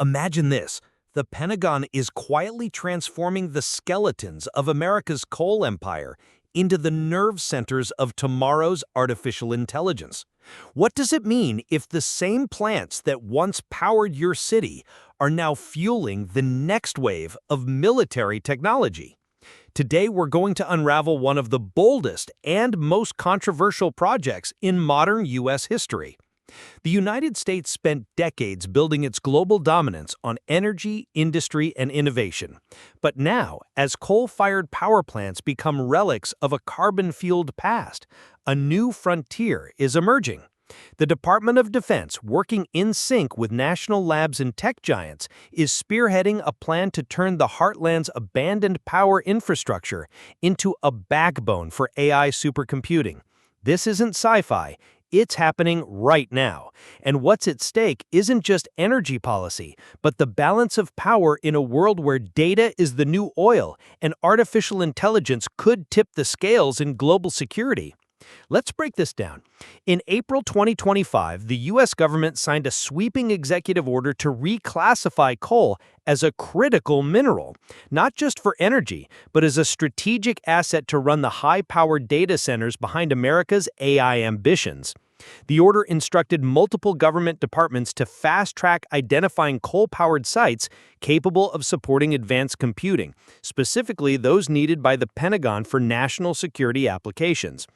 Imagine this. The Pentagon is quietly transforming the skeletons of America's coal empire into the nerve centers of tomorrow's artificial intelligence. What does it mean if the same plants that once powered your city are now fueling the next wave of military technology? Today, we're going to unravel one of the boldest and most controversial projects in modern U.S. history. The United States spent decades building its global dominance on energy, industry, and innovation. But now, as coal-fired power plants become relics of a carbon-fueled past, a new frontier is emerging. The Department of Defense, working in sync with national labs and tech giants, is spearheading a plan to turn the heartland's abandoned power infrastructure into a backbone for AI supercomputing. This isn't sci-fi. It's happening right now. And what's at stake isn't just energy policy, but the balance of power in a world where data is the new oil and artificial intelligence could tip the scales in global security. Let's break this down. In April 2025, the U.S. government signed a sweeping executive order to reclassify coal as a critical mineral, not just for energy, but as a strategic asset to run the high-powered data centers behind America's AI ambitions. The order instructed multiple government departments to fast-track identifying coal-powered sites capable of supporting advanced computing, specifically those needed by the Pentagon for national security applications.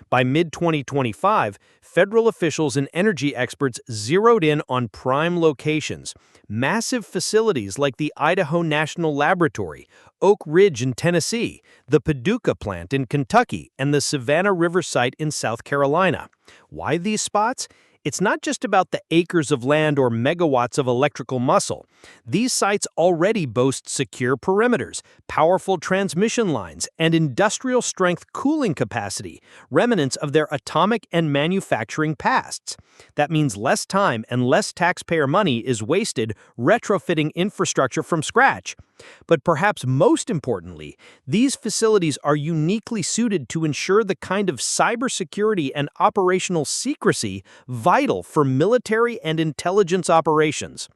By mid-2025, federal officials and energy experts zeroed in on prime locations, massive facilities like the Idaho National Laboratory, Oak Ridge in Tennessee, the Paducah plant in Kentucky, and the Savannah River site in South Carolina. Why these spots? It's not just about the acres of land or megawatts of electrical muscle. These sites already boast secure perimeters, powerful transmission lines, and industrial-strength cooling capacity, remnants of their atomic and manufacturing pasts. That means less time and less taxpayer money is wasted retrofitting infrastructure from scratch. But perhaps most importantly, these facilities are uniquely suited to ensure the kind of cybersecurity and operational secrecy vital for military and intelligence operations.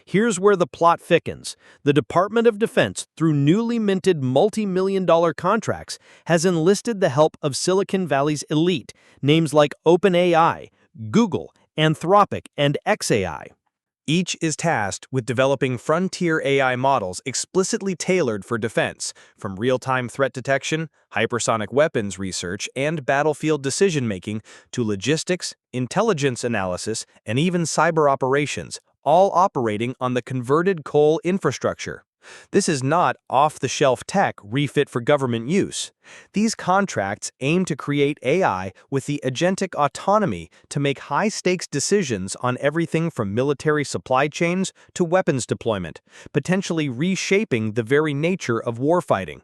Here's where the plot thickens. The Department of Defense, through newly minted multi-million-dollar contracts, has enlisted the help of Silicon Valley's elite, names like OpenAI, Google, Anthropic, and xAI. Each is tasked with developing frontier AI models explicitly tailored for defense, from real-time threat detection, hypersonic weapons research, and battlefield decision-making to logistics, intelligence analysis, and even cyber operations, all operating on the converted coal infrastructure. This is not off-the-shelf tech refit for government use. These contracts aim to create AI with the agentic autonomy to make high-stakes decisions on everything from military supply chains to weapons deployment, potentially reshaping the very nature of warfighting.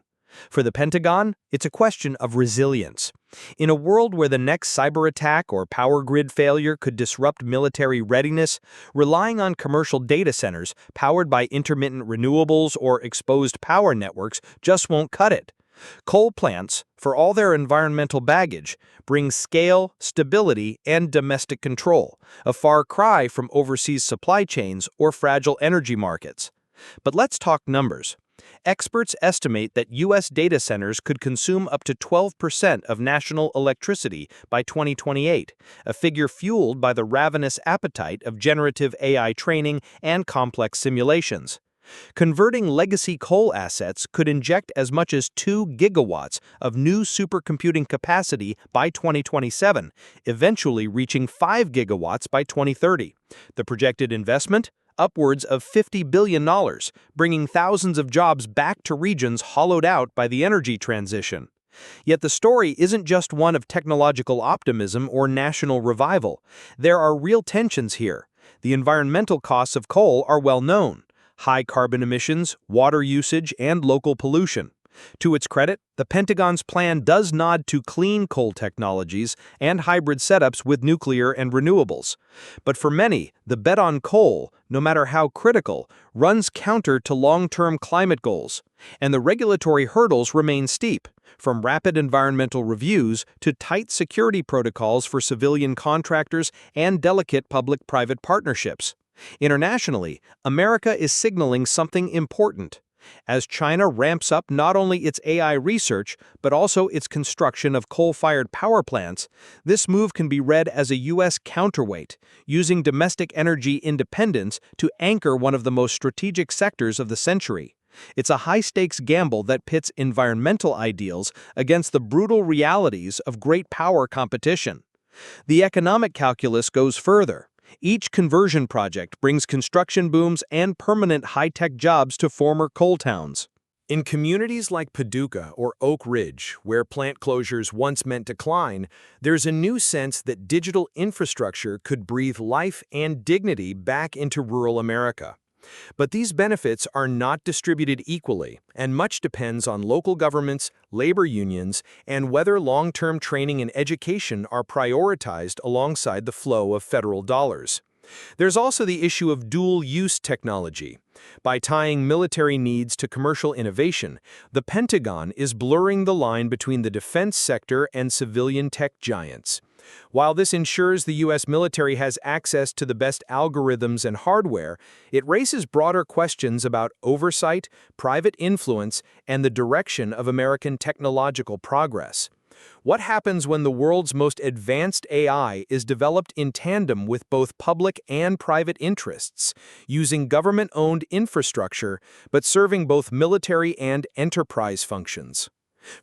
For the Pentagon, it's a question of resilience. In a world where the next cyber attack or power grid failure could disrupt military readiness, relying on commercial data centers powered by intermittent renewables or exposed power networks just won't cut it. Coal plants, for all their environmental baggage, bring scale, stability, and domestic control, a far cry from overseas supply chains or fragile energy markets. But let's talk numbers. Experts estimate that U.S. data centers could consume up to 12% of national electricity by 2028, a figure fueled by the ravenous appetite of generative AI training and complex simulations. Converting legacy coal assets could inject as much as 2 gigawatts of new supercomputing capacity by 2027, eventually reaching 5 gigawatts by 2030. The projected investment? Upwards of $50 billion, bringing thousands of jobs back to regions hollowed out by the energy transition. Yet the story isn't just one of technological optimism or national revival. There are real tensions here. The environmental costs of coal are well known: high carbon emissions, water usage, and local pollution. To its credit, the Pentagon's plan does nod to clean coal technologies and hybrid setups with nuclear and renewables. But for many, the bet on coal, no matter how critical, runs counter to long-term climate goals. And the regulatory hurdles remain steep, from rapid environmental reviews to tight security protocols for civilian contractors and delicate public-private partnerships. Internationally, America is signaling something important. As China ramps up not only its AI research, but also its construction of coal-fired power plants, this move can be read as a U.S. counterweight, using domestic energy independence to anchor one of the most strategic sectors of the century. It's a high-stakes gamble that pits environmental ideals against the brutal realities of great power competition. The economic calculus goes further. Each conversion project brings construction booms and permanent high-tech jobs to former coal towns. In communities like Paducah or Oak Ridge, where plant closures once meant decline, there's a new sense that digital infrastructure could breathe life and dignity back into rural America. But these benefits are not distributed equally, and much depends on local governments, labor unions, and whether long-term training and education are prioritized alongside the flow of federal dollars. There's also the issue of dual-use technology. By tying military needs to commercial innovation, the Pentagon is blurring the line between the defense sector and civilian tech giants. While this ensures the U.S. military has access to the best algorithms and hardware, it raises broader questions about oversight, private influence, and the direction of American technological progress. What happens when the world's most advanced AI is developed in tandem with both public and private interests, using government-owned infrastructure but serving both military and enterprise functions?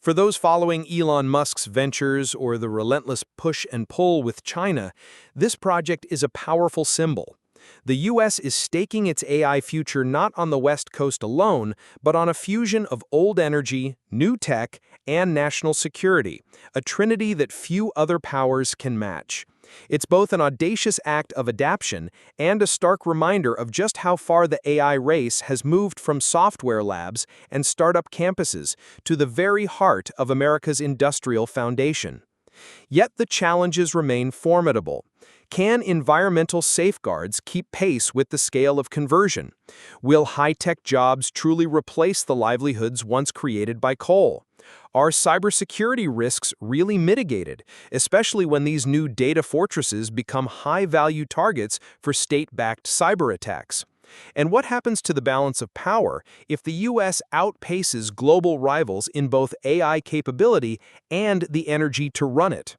For those following Elon Musk's ventures or the relentless push and pull with China, this project is a powerful symbol. The U.S. is staking its AI future not on the West Coast alone, but on a fusion of old energy, new tech, and national security, a trinity that few other powers can match. It's both an audacious act of adaptation and a stark reminder of just how far the AI race has moved from software labs and startup campuses to the very heart of America's industrial foundation. Yet the challenges remain formidable. Can environmental safeguards keep pace with the scale of conversion? Will high-tech jobs truly replace the livelihoods once created by coal? Are cybersecurity risks really mitigated, especially when these new data fortresses become high-value targets for state-backed cyber attacks? And what happens to the balance of power if the U.S. outpaces global rivals in both AI capability and the energy to run it?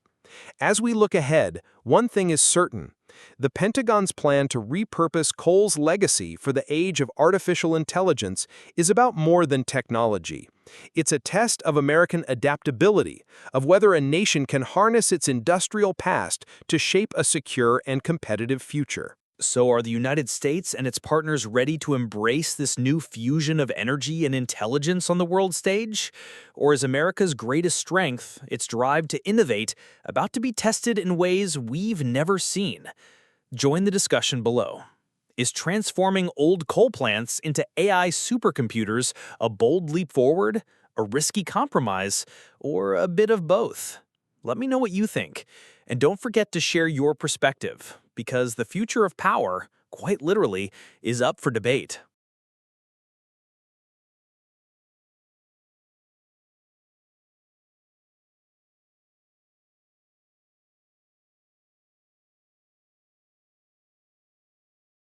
As we look ahead, one thing is certain. The Pentagon's plan to repurpose coal's legacy for the age of artificial intelligence is about more than technology. It's a test of American adaptability, of whether a nation can harness its industrial past to shape a secure and competitive future. So are the United States and its partners ready to embrace this new fusion of energy and intelligence on the world stage? Or is America's greatest strength, its drive to innovate, about to be tested in ways we've never seen? Join the discussion below. Is transforming old coal plants into AI supercomputers a bold leap forward, a risky compromise, or a bit of both? Let me know what you think. And don't forget to share your perspective, because the future of power, quite literally, is up for debate.